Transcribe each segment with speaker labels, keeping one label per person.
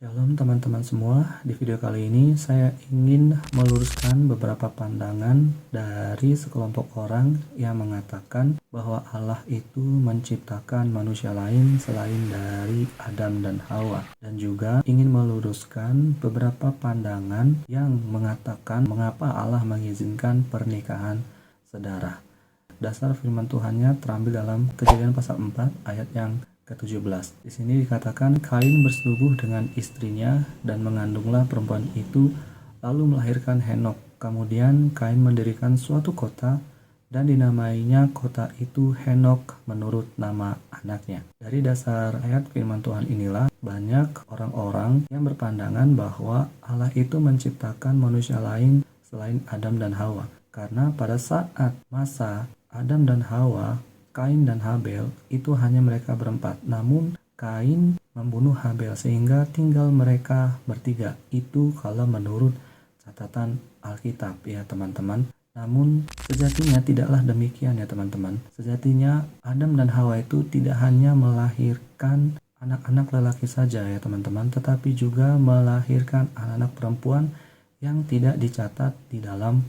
Speaker 1: Shalom teman-teman semua, di video kali ini saya ingin meluruskan beberapa pandangan dari sekelompok orang yang mengatakan bahwa Allah itu menciptakan manusia lain selain dari Adam dan Hawa. Dan juga ingin meluruskan beberapa pandangan yang mengatakan mengapa Allah mengizinkan pernikahan sedarah. Dasar firman Tuhannya terambil dalam Kejadian pasal 4 ayat yang ke-17. Di sini dikatakan Kain bersetubuh dengan istrinya dan mengandunglah perempuan itu lalu melahirkan Henok. Kemudian Kain mendirikan suatu kota dan dinamainya kota itu Henok menurut nama anaknya. Dari dasar ayat firman Tuhan inilah banyak orang-orang yang berpandangan bahwa Allah itu menciptakan manusia lain selain Adam dan Hawa. Karena pada saat masa Adam dan Hawa, Kain dan Habel itu hanya mereka berempat. Namun Kain membunuh Habel sehingga tinggal mereka bertiga. Itu kalau menurut catatan Alkitab ya teman-teman. Namun sejatinya tidaklah demikian ya teman-teman. Sejatinya Adam dan Hawa itu tidak hanya melahirkan anak-anak lelaki saja ya teman-teman, tetapi juga melahirkan anak-anak perempuan yang tidak dicatat di dalam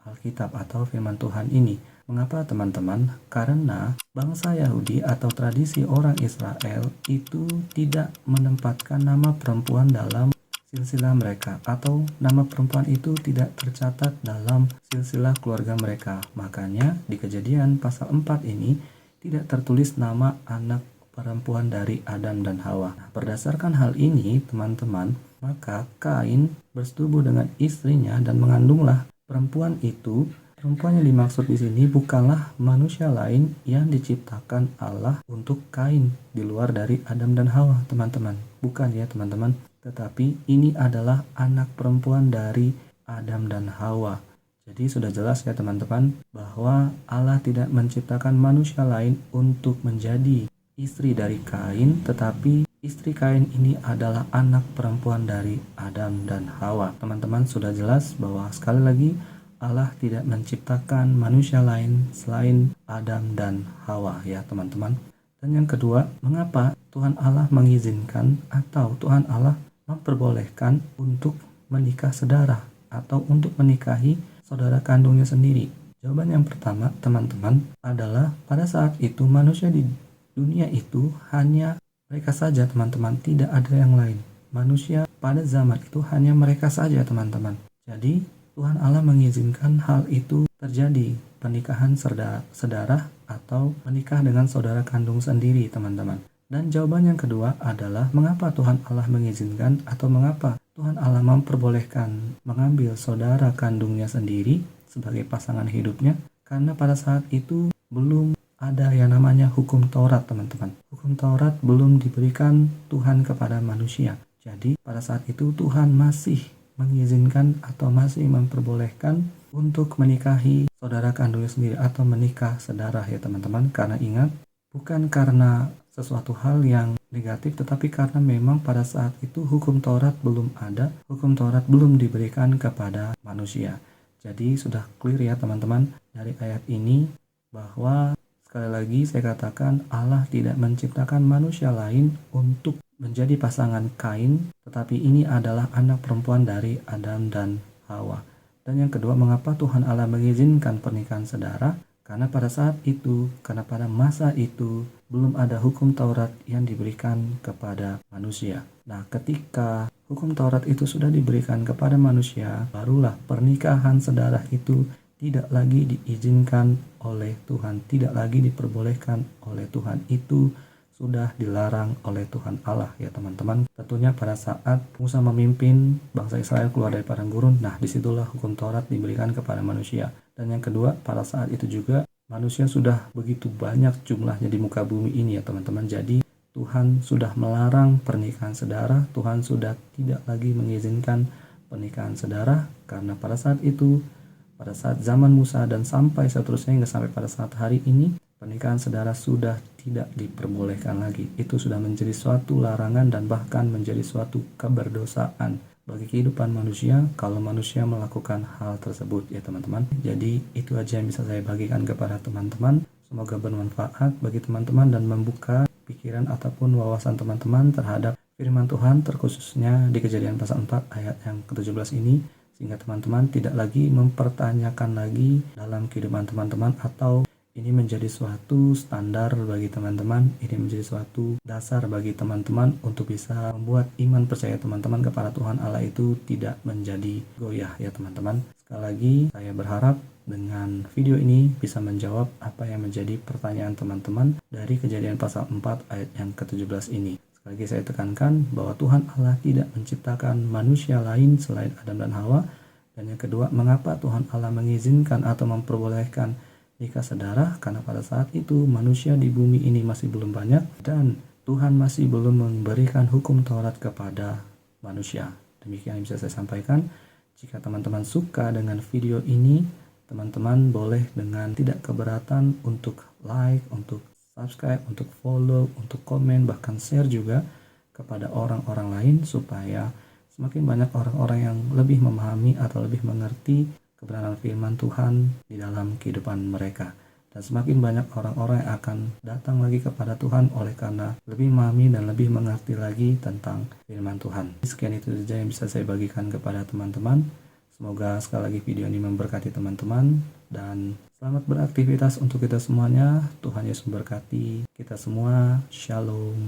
Speaker 1: Alkitab atau firman Tuhan ini. Mengapa teman-teman? Karena bangsa Yahudi atau tradisi orang Israel itu tidak menempatkan nama perempuan dalam silsilah mereka, atau nama perempuan itu tidak tercatat dalam silsilah keluarga mereka. Makanya di Kejadian pasal 4 ini tidak tertulis nama anak perempuan dari Adam dan Hawa. Nah, berdasarkan hal ini teman-teman, maka Kain bersetubuh dengan istrinya dan mengandunglah perempuan itu. Perempuan yang dimaksud di sini bukanlah manusia lain yang diciptakan Allah untuk Kain di luar dari Adam dan Hawa, teman-teman. Bukan ya, teman-teman. Tetapi ini adalah anak perempuan dari Adam dan Hawa. Jadi sudah jelas ya, teman-teman, bahwa Allah tidak menciptakan manusia lain untuk menjadi istri dari Kain, tetapi istri Kain ini adalah anak perempuan dari Adam dan Hawa. Teman-teman, sudah jelas bahwa sekali lagi Allah tidak menciptakan manusia lain selain Adam dan Hawa ya teman-teman. Dan yang kedua, mengapa Tuhan Allah mengizinkan atau Tuhan Allah memperbolehkan untuk menikah sedarah atau untuk menikahi saudara kandungnya sendiri? Jawaban yang pertama teman-teman adalah pada saat itu manusia di dunia itu hanya mereka saja teman-teman, tidak ada yang lain. Manusia pada zaman itu hanya mereka saja teman-teman. Jadi Tuhan Allah mengizinkan hal itu terjadi, pernikahan sedarah atau menikah dengan saudara kandung sendiri teman-teman. Dan jawaban yang kedua adalah mengapa Tuhan Allah mengizinkan atau mengapa Tuhan Allah memperbolehkan mengambil saudara kandungnya sendiri sebagai pasangan hidupnya. Karena pada saat itu belum ada yang namanya hukum Taurat teman-teman. Hukum Taurat belum diberikan Tuhan kepada manusia. Jadi pada saat itu Tuhan masih mengizinkan atau masih memperbolehkan untuk menikahi saudara kandungnya sendiri atau menikah sedarah ya teman-teman. Karena ingat, bukan karena sesuatu hal yang negatif, tetapi karena memang pada saat itu hukum Taurat belum ada, hukum Taurat belum diberikan kepada manusia. Jadi sudah clear ya teman-teman dari ayat ini bahwa sekali lagi saya katakan Allah tidak menciptakan manusia lain untuk menjadi pasangan Kain, tetapi ini adalah anak perempuan dari Adam dan Hawa. Dan yang kedua, mengapa Tuhan Allah mengizinkan pernikahan sedarah? Karena pada saat itu, karena pada masa itu belum ada hukum Taurat yang diberikan kepada manusia. Nah, ketika hukum Taurat itu sudah diberikan kepada manusia, barulah pernikahan sedarah itu tidak lagi diizinkan oleh Tuhan, tidak lagi diperbolehkan oleh Tuhan. Itu sudah dilarang oleh Tuhan Allah ya teman-teman. Tentunya pada saat Musa memimpin bangsa Israel keluar dari padang gurun, nah disitulah hukum Taurat diberikan kepada manusia. Dan yang kedua, pada saat itu juga manusia sudah begitu banyak jumlahnya di muka bumi ini ya teman-teman. Jadi Tuhan sudah melarang pernikahan sedarah, Tuhan sudah tidak lagi mengizinkan pernikahan sedarah, karena pada saat itu, pada saat zaman Musa dan sampai seterusnya hingga sampai pada saat hari ini, pernikahan sedarah sudah tidak diperbolehkan lagi. Itu sudah menjadi suatu larangan dan bahkan menjadi suatu keberdosaan bagi kehidupan manusia kalau manusia melakukan hal tersebut ya teman-teman. Jadi itu aja yang bisa saya bagikan kepada teman-teman. Semoga bermanfaat bagi teman-teman dan membuka pikiran ataupun wawasan teman-teman terhadap firman Tuhan terkhususnya di Kejadian pasal 4 ayat yang ke-17 ini, sehingga teman-teman tidak lagi mempertanyakan lagi dalam kehidupan teman-teman, atau ini menjadi suatu standar bagi teman-teman, ini menjadi suatu dasar bagi teman-teman untuk bisa membuat iman percaya teman-teman kepada Tuhan Allah itu tidak menjadi goyah ya teman-teman. Sekali lagi saya berharap dengan video ini bisa menjawab apa yang menjadi pertanyaan teman-teman dari Kejadian pasal 4 ayat yang ke-17 ini. Sekali lagi saya tekankan bahwa Tuhan Allah tidak menciptakan manusia lain selain Adam dan Hawa. Dan yang kedua, mengapa Tuhan Allah mengizinkan atau memperbolehkan nikah saudara? Karena pada saat itu manusia di bumi ini masih belum banyak dan Tuhan masih belum memberikan hukum Taurat kepada manusia. Demikian yang bisa saya sampaikan. Jika teman-teman suka dengan video ini, teman-teman boleh dengan tidak keberatan untuk like, untuk subscribe, untuk follow, untuk komen, bahkan share juga kepada orang-orang lain supaya semakin banyak orang-orang yang lebih memahami atau lebih mengerti kebenaran firman Tuhan di dalam kehidupan mereka. Dan semakin banyak orang-orang yang akan datang lagi kepada Tuhan oleh karena lebih memahami dan lebih mengerti lagi tentang firman Tuhan. Sekian itu saja yang bisa saya bagikan kepada teman-teman. Semoga sekali lagi video ini memberkati teman-teman dan selamat beraktivitas untuk kita semuanya. Tuhan Yesus memberkati kita semua. Shalom.